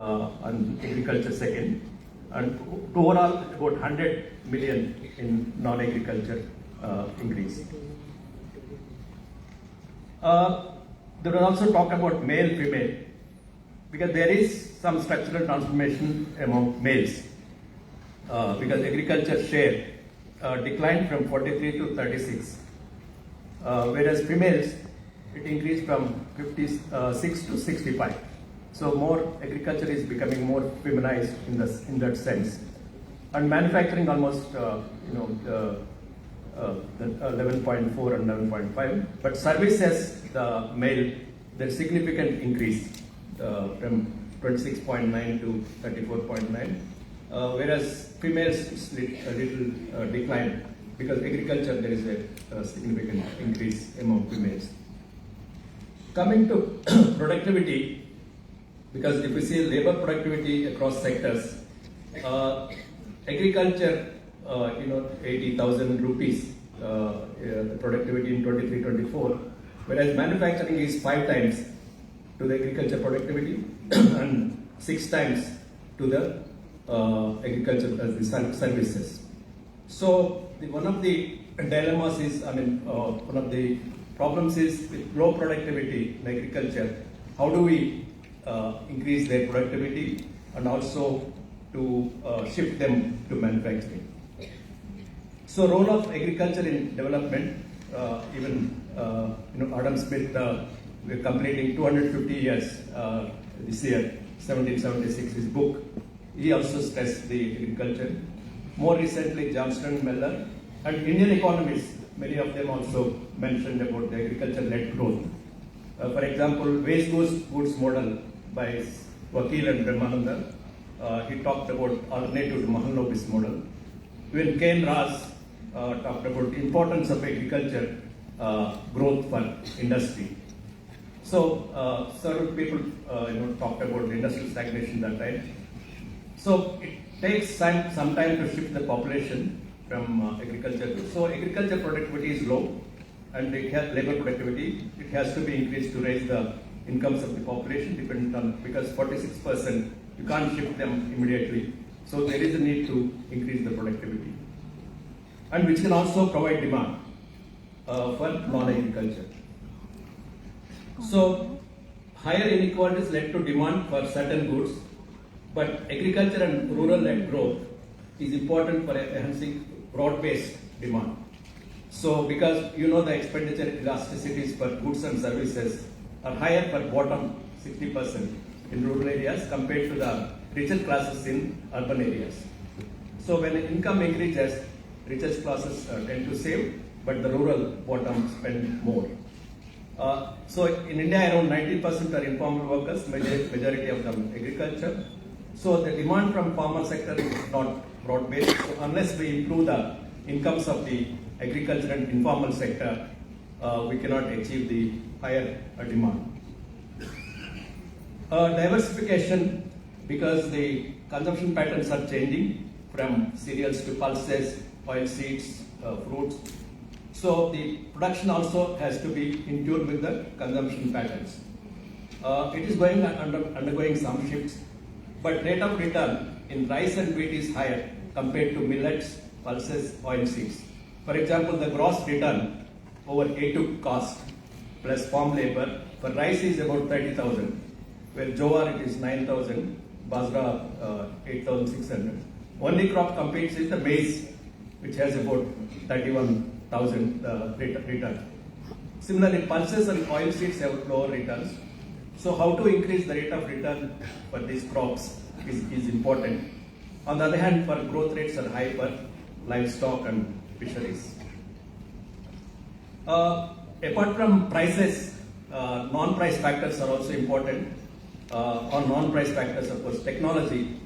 on agriculture second, and overall about 100 million in non-agriculture increase. There was also talk about male-female, because there is some structural transformation among males, because agriculture share declined from 43 to 36, whereas females it increased from 56 to 65. So more agriculture is becoming more feminized in that sense, and manufacturing almost the 11.4 and 11.5. But services, the male, there's significant increase from 26.9 to 34.9, whereas females is a little decline, because agriculture there is a significant increase among females. Coming to productivity, because if we see labor productivity across sectors, agriculture, 80,000 rupees, the productivity in 23-24, whereas manufacturing is 5 times to the agriculture productivity and 6 times to the agriculture as the services. So one of the dilemmas is, one of the problems is with low productivity in agriculture. How do we increase their productivity and also to shift them to manufacturing? So role of agriculture in development, even Adam Smith, we're completing 250 years this year, 1776, his book. He also stressed the agriculture. More recently, Johnston, Miller, and Indian economists, many of them also mentioned about the agriculture-led growth. For example, waste goods model by Vakil and Brahmananda, he talked about alternative to Mahalanobis model. When Ken Ross talked about the importance of agriculture growth for industry. So several people talked about the industrial stagnation that time. So it takes some time to shift the population from agriculture. So agriculture productivity is low, and it has labor productivity. It has to be increased to raise the incomes of the population, dependent on, because 46% you can't shift them immediately. So there is a need to increase the productivity, and which can also provide demand for non-agriculture. So higher inequalities led to demand for certain goods, but agriculture and rural-led growth is important for enhancing broad-based demand. So because the expenditure elasticities for goods and services are higher for bottom 60% in rural areas compared to the richer classes in urban areas. So when income increases, richest classes tend to save, but the rural bottom spend more. So in India, around 90% are informal workers, majority of them agriculture. So the demand from farmer sector is not broad-based. So unless we improve the incomes of the agriculture and informal sector, we cannot achieve the higher demand. Diversification, because the consumption patterns are changing from cereals to pulses, oil seeds, fruits. So the production also has to be in tune with the consumption patterns. It is undergoing some shifts, but rate of return in rice and wheat is higher compared to millets, pulses, oil seeds. For example, the gross return over A2 cost plus farm labor for rice is about 30,000, where jowar it is 9,000, basra 8,600. Only crop competes is the maize, which has about 31,000 rate of return. Similarly, pulses and oil seeds have lower returns. So how to increase the rate of return for these crops is important. On the other hand, for growth rates are high for livestock and fisheries. Apart from prices, non-price factors are also important. On non-price factors, of course, technology.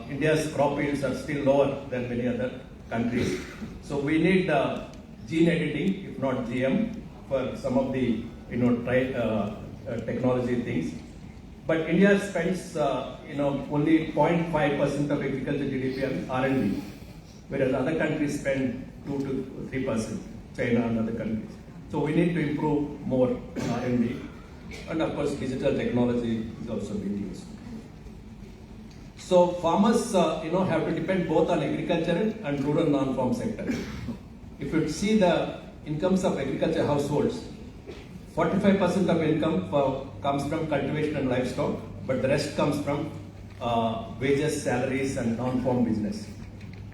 India's crop yields are still lower than many other countries. So we need gene editing, if not GM, for some of the technology things. But India spends only 0.5% of agriculture GDP on R&D, whereas other countries spend 2 to 3%, China and other countries. So we need to improve more R&D, and of course digital technology is also being used. So farmers, have to depend both on agriculture and rural non-farm sector. If you see the incomes of agriculture households, 45% of income comes from cultivation and livestock, but the rest comes from wages, salaries, and non-farm business.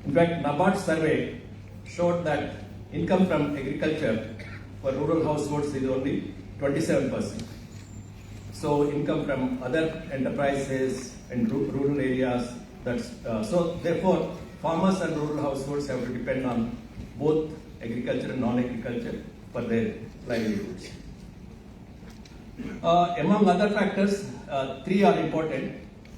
In fact, NABARD survey showed that income from agriculture for rural households is only 27%. So income from other enterprises in rural areas, so therefore farmers and rural households have to depend on both agriculture and non-agriculture for their livelihoods. Among other factors, three are important,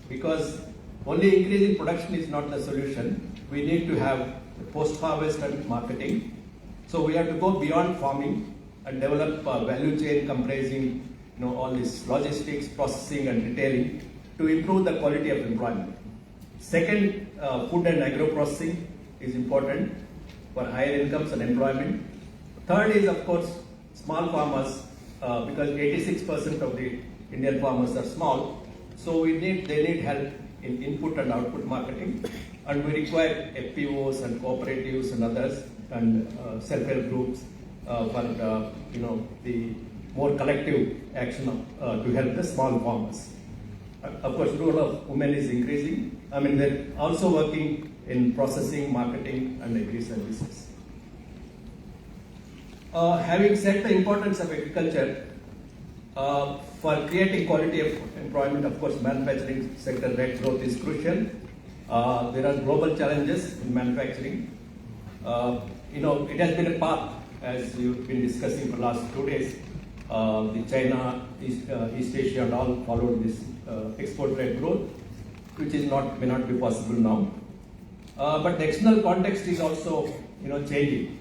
because only increasing production is not the solution. We need to have post-harvest and marketing. So we have to go beyond farming and develop a value chain comprising all this logistics, processing and retailing to improve the quality of employment. Second, food and agro-processing is important for higher incomes and employment. Third is, of course, small farmers, because 86% of the Indian farmers are small. So they need help in input and output marketing, and we require FPOs and cooperatives and others and self-help groups for the more collective action to help the small farmers. Of course, role of women is increasing. They're also working in processing, marketing, and agri services. Having said the importance of agriculture, for creating quality of employment, of course, manufacturing sector-led growth is crucial. There are global challenges in manufacturing. It has been a path, as you've been discussing for the last 2 days. The China, East Asia, and all followed this export-led growth, which may not be possible now. But the external context is also, changing.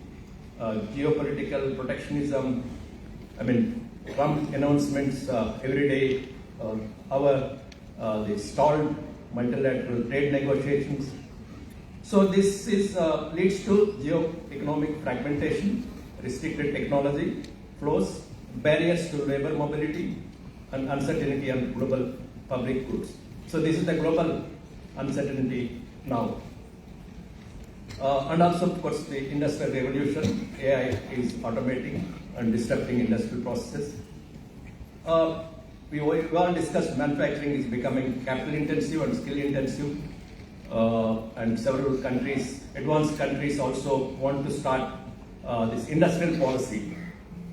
Geopolitical protectionism. Trump announcements every day. The stalled multilateral trade negotiations. So this leads to geo-economic fragmentation, restricted technology flows, barriers to labor mobility, and uncertainty on global public goods. So this is the global uncertainty now. And also, of course, the industrial revolution, AI is automating and disrupting industrial processes. We all discussed manufacturing is becoming capital intensive and skill intensive, and several countries, advanced countries, also want to start this industrial policy,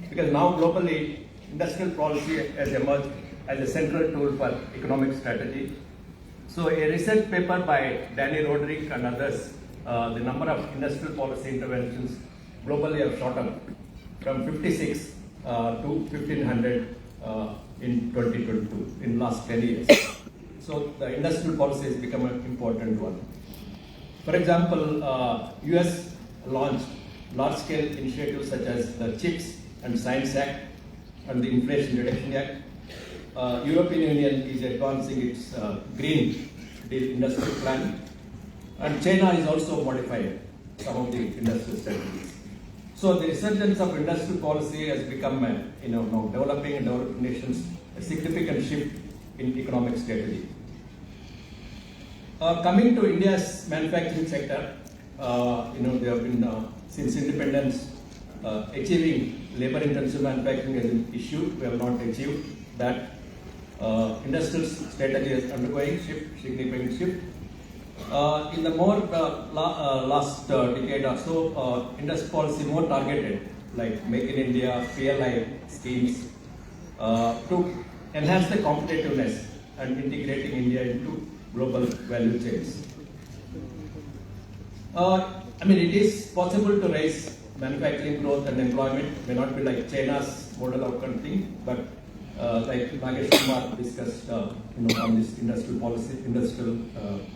because now globally industrial policy has emerged as a central tool for economic strategy. So a recent paper by Danny Roderick and others, the number of industrial policy interventions globally have shot up from 56 to 1500 in 2022, in the last 10 years. So the industrial policy has become an important one. For example, US launched large-scale initiatives such as the CHIPS and Science Act and the Inflation Reduction Act. European Union is advancing its Green Deal industrial plan, and China is also modifying some of the industrial strategies. So the resurgence of industrial policy has become, now developing and developing nations, a significant shift in economic strategy. Coming to India's manufacturing sector, they have been since independence achieving labor-intensive manufacturing as an issue. We have not achieved that. Industrial strategy is undergoing significant shift. In the more last decade or so, industry policy more targeted, like Make in India, PLI schemes, to enhance the competitiveness and integrating India into global value chains. It is possible to raise manufacturing growth and employment. May not be like China's model outcome thing, but like Nagesh Kumar discussed, on this industrial policy, industrial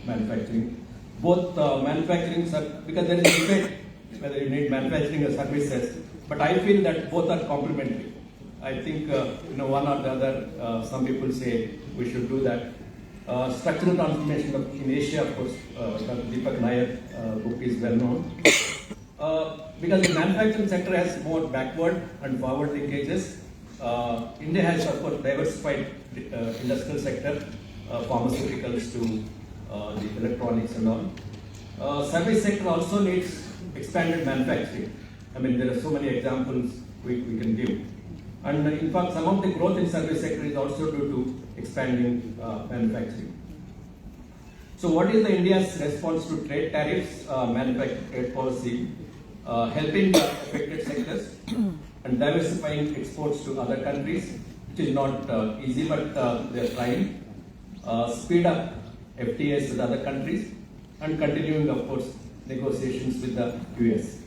manufacturing. Both manufacturing, because there is a debate whether you need manufacturing or services, but I feel that both are complementary. I think one or the other. Some people say we should do that. Structural transformation in Asia, of course, Dr. Deepak Nair book is well known. Because the manufacturing sector has more backward and forward linkages. India has, of course, diversified industrial sector, pharmaceuticals to the electronics and all. Service sector also needs expanded manufacturing. I mean, there are so many examples we can give. And in fact, some of the growth in service sector is also due to expanding manufacturing. So what is the India's response to trade tariffs, manufacturing trade policy, helping the affected sectors and diversifying exports to other countries, which is not easy, but they are trying. Speed up FTAs with other countries and continuing, of course, negotiations with the US.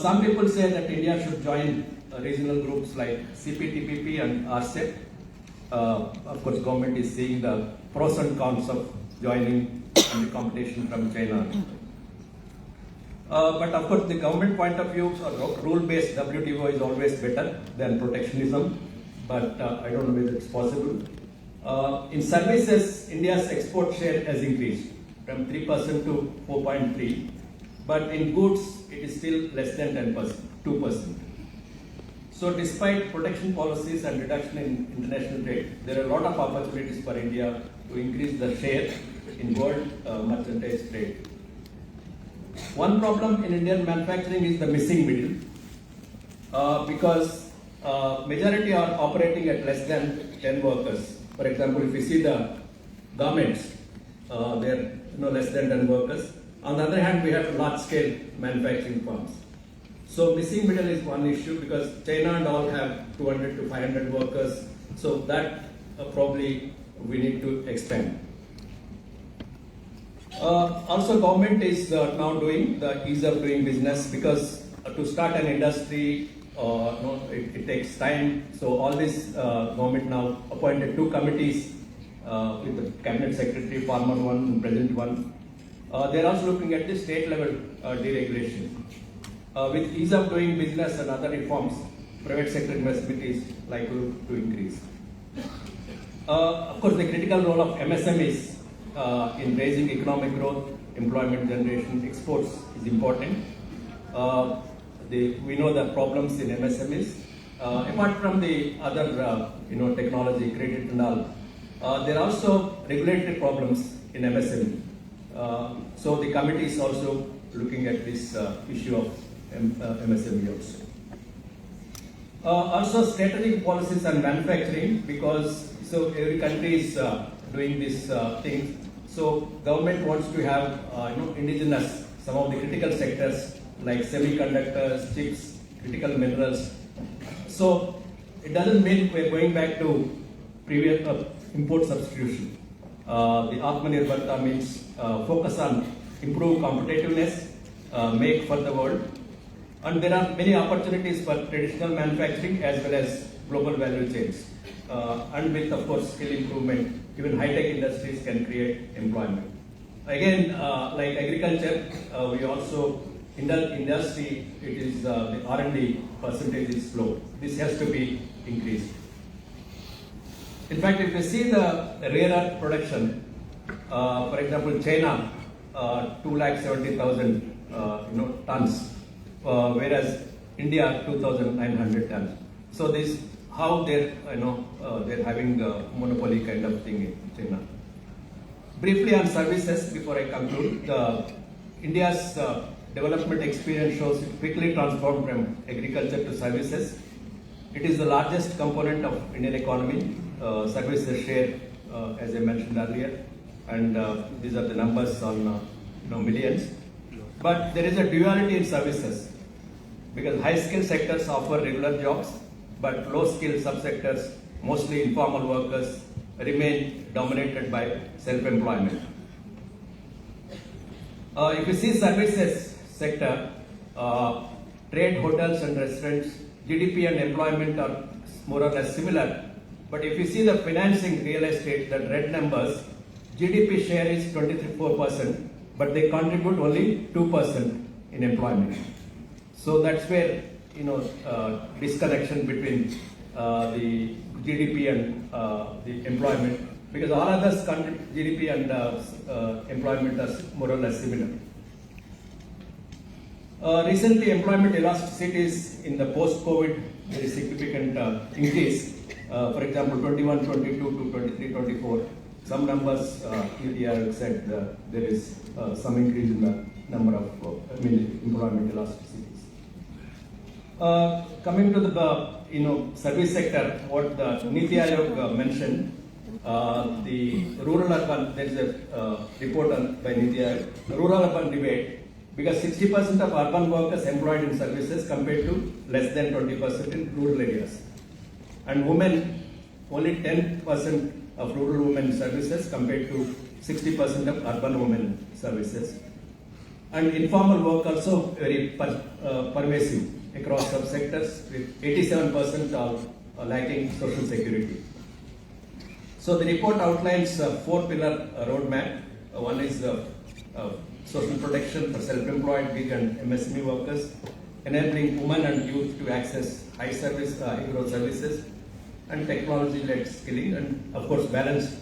Some people say that India should join regional groups like CPTPP and RCEP. Of course, government is seeing the pros and cons of joining and the competition from China. But of course, the government point of view, rule-based WTO is always better than protectionism, but I don't know whether it's possible. In services, India's export share has increased from 3% to 4.3%, but in goods, it is still less than 10%, 2%. So despite protection policies and reduction in international trade, there are a lot of opportunities for India to increase the share in world merchandise trade. One problem in Indian manufacturing is the missing middle, because majority are operating at less than 10 workers. For example, if you see the garments, they're less than 10 workers. On the other hand, we have large-scale manufacturing firms. So missing middle is one issue because China and all have 200 to 500 workers. So that probably we need to expand. Also, government is now doing the ease of doing business because to start an industry, it takes time. So all this government now appointed 2 committees with the cabinet secretary, former one and present one. They are also looking at the state level deregulation. With ease of doing business and other reforms, private sector investment is likely to increase. Of course, the critical role of MSMEs in raising economic growth, employment generation, exports is important. We know the problems in MSMEs. Apart from the other, technology, credit and all, there are also regulatory problems in MSME. So the committee is also looking at this issue of MSME also. Also strategic policies and manufacturing, because every country is doing this thing. So government wants to have indigenous some of the critical sectors like semiconductors, chips, critical minerals. So it doesn't mean we're going back to previous import substitution. The Atmanirbharta means focus on improve competitiveness, make for the world. And there are many opportunities for traditional manufacturing as well as global value chains. And with, of course, skill improvement, even high-tech industries can create employment. Again, like agriculture, we also, in the industry, it is the R&D percentage is low. This has to be increased. In fact, if you see the rare earth production, for example, China, 270,000 tons, whereas India 2,900 tons. So this how they're they're having a monopoly kind of thing in China. Briefly on services before I conclude, India's development experience shows it quickly transformed from agriculture to services. It is the largest component of Indian economy. Services share, as I mentioned earlier, and these are the numbers on millions. But there is a duality in services because high-skill sectors offer regular jobs, but low-skill subsectors, mostly informal workers, remain dominated by self-employment. If you see services sector, trade, hotels and restaurants, GDP and employment are more or less similar. But if you see the financing real estate, the red numbers, GDP share is 24%, but they contribute only 2% in employment. So that's where disconnection between the GDP and the employment, because all others GDP and employment are more or less similar. Recently, employment elasticities in the post-COVID there is significant increase. For example, 21-22 to 23-24, some numbers, ETR said there is some increase in the number of employment elasticities. Coming to the service sector, what the Niti Aayog mentioned, the rural-urban, there is a report by Niti Aayog, rural-urban debate, because 60% of urban workers employed in services compared to less than 20% in rural areas. And women, only 10% of rural women services compared to 60% of urban women services. And informal work also very pervasive across subsectors, with 87% lacking social security. So the report outlines a 4-pillar roadmap. One is social protection for self-employed, gig and MSME workers, enabling women and youth to access high-growth services, and technology-led skilling, and of course balanced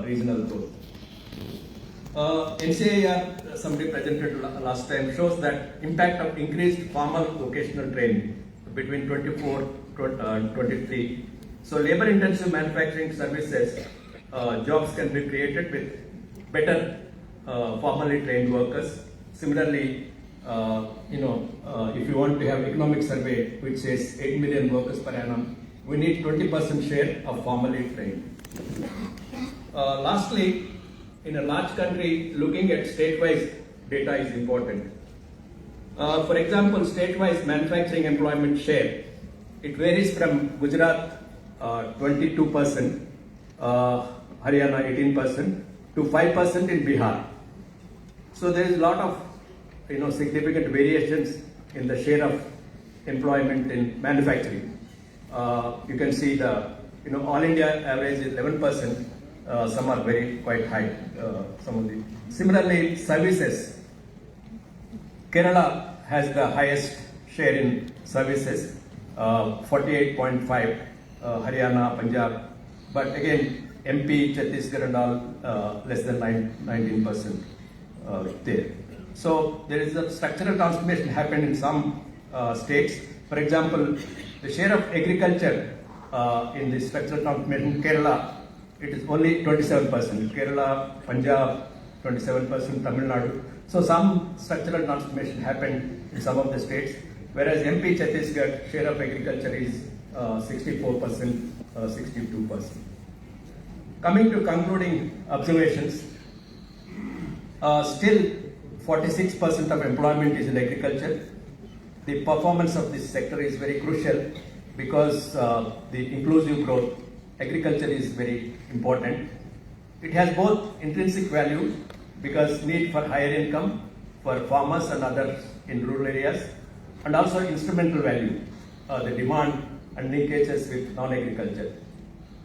regional growth. NCIR, somebody presented last time, shows that impact of increased formal vocational training between 24 and 23. So labor-intensive manufacturing services, jobs can be created with better formally trained workers. Similarly, if you want to have economic survey which says 8 million workers per annum, we need 20% share of formally trained. Lastly, in a large country, looking at state-wise data is important. For example, state-wise manufacturing employment share, it varies from Gujarat 22%, Haryana 18%, to 5% in Bihar. So there is a lot of significant variations in the share of employment in manufacturing. You can see the all India average is 11%. Some are quite high. Similarly, services. Kerala has the highest share in services, 48.5. Haryana, Punjab, but again MP, Chhattisgarh and all less than 19% there. So there is a structural transformation happened in some states. For example, the share of agriculture in the structural transformation, Kerala, it is only 27%. Kerala, Punjab, 27%, Tamil Nadu. So some structural transformation happened in some of the states, whereas MP, Chhattisgarh, share of agriculture is 64%, 62%. Coming to concluding observations, still 46% of employment is in agriculture. The performance of this sector is very crucial because the inclusive growth, agriculture is very important. It has both intrinsic value because need for higher income for farmers and others in rural areas, and also instrumental value, the demand and linkages with non-agriculture.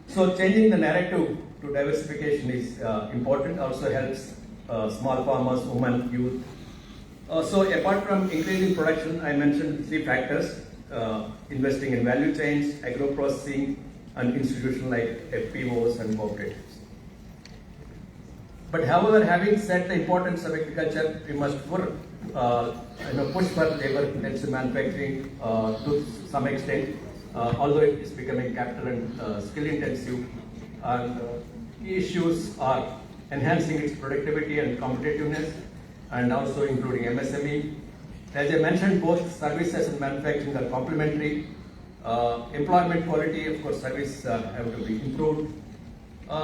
So changing the narrative to diversification is important, also helps small farmers, women, youth. So apart from increasing production, I mentioned 3 factors, investing in value chains, agro-processing, and institutions like FPOs and cooperatives. But however, having said the importance of agriculture, we must push for labor-intensive manufacturing to some extent, although it is becoming capital and skill-intensive. And key issues are enhancing its productivity and competitiveness, and also including MSME. As I mentioned, both services and manufacturing are complementary. Employment quality, of course, service have to be improved.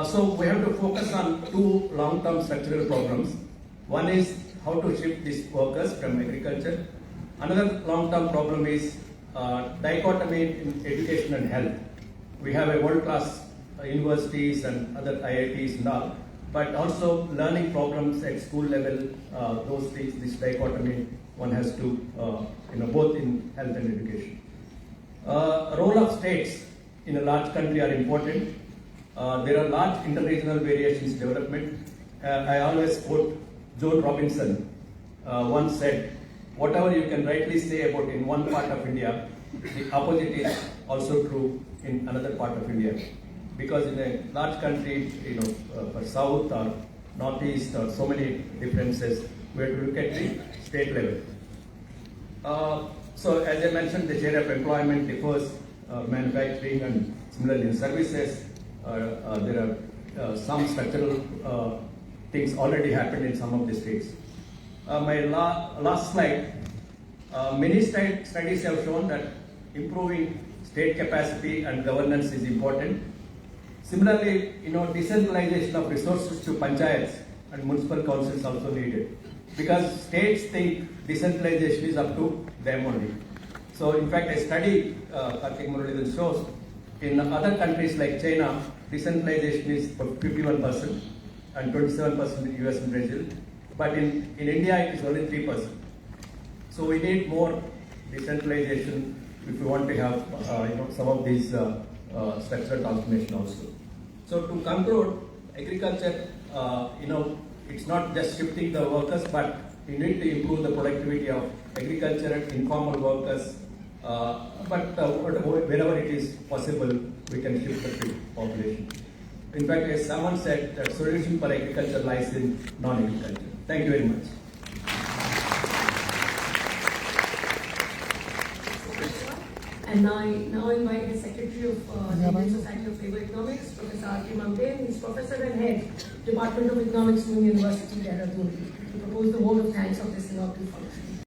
So we have to focus on 2 long-term structural problems. One is how to shift these workers from agriculture. Another long-term problem is dichotomy in education and health. We have a world-class universities and other IITs and all, but also learning problems at school level, those things, this dichotomy, one has to, both in health and education. Role of states in a large country are important. There are large interregional variations in development. I always quote Joan Robinson, once said, whatever you can rightly say about in one part of India, the opposite is also true in another part of India. Because in a large country, for south or northeast or so many differences, we have to look at the state level. So as I mentioned, the share of employment differs, manufacturing and similarly in services. There are some structural things already happened in some of the states. My last slide. Many studies have shown that improving state capacity and governance is important. Similarly, decentralization of resources to panchayats and municipal councils also needed, because states think decentralization is up to them only. So, in fact, a study shows in other countries like China, decentralization is 51% and 27% in US and Brazil, but in India it is only 3%. So we need more decentralization if we want to have some of these structural transformation also. So to conclude, agriculture, it's not just shifting the workers, but we need to improve the productivity of agriculture and informal workers. But wherever it is possible, we can shift the population. In fact, as someone said, the solution for agriculture lies in non-agriculture. Thank you very much. And now invite the Secretary of the Indian Society of Labour Economics, Professor R.K. Mamden. He is Professor and Head, Department of Economics, Pune University, Dehradun, to propose the vote of thanks of this inaugural function.